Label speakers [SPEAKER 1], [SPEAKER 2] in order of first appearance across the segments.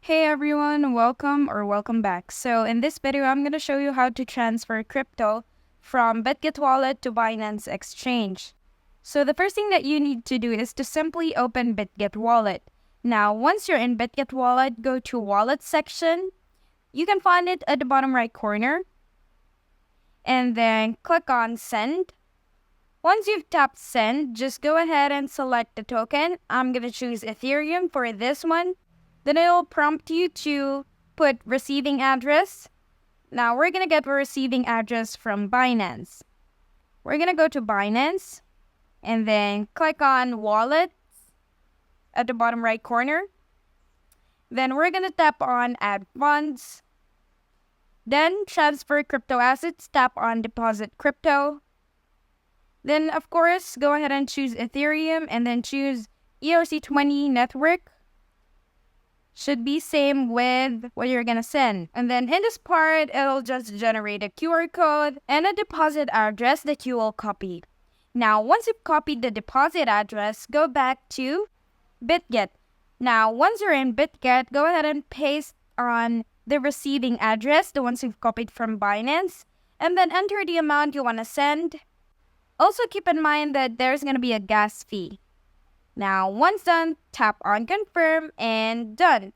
[SPEAKER 1] Hey everyone, welcome back. So in this video, I'm going to show you how to transfer crypto from Bitget wallet to Binance exchange. So the first thing that you need to do is to simply open Bitget wallet. Now, once you're in Bitget wallet, go to wallet section. You can find it at the bottom right corner and then click on send. Once you've tapped send, just go ahead and select the token. I'm going to choose Ethereum for this one. Then it'll prompt you to put receiving address. Now we're going to get the receiving address from Binance. We're going to go to Binance and then click on wallet at the bottom right corner. Then we're going to tap on add funds. Then transfer crypto assets, tap on deposit crypto. Then of course, go ahead and choose Ethereum and then choose ERC20 network. Should be same with what you're gonna send. And then in this part, it'll just generate a QR code and a deposit address that you will copy. Now, once you've copied the deposit address, go back to Bitget. Now, once you're in Bitget, go ahead and paste on the receiving address, the ones you've copied from Binance, and then enter the amount you want to send. Also, keep in mind that there's gonna be a gas fee. Now, once done, tap on confirm and done.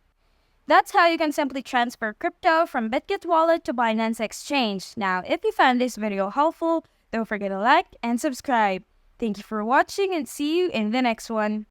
[SPEAKER 1] That's how you can simply transfer crypto from Bitget wallet to Binance exchange. Now, if you found this video helpful, don't forget to like and subscribe. Thank you for watching and see you in the next one.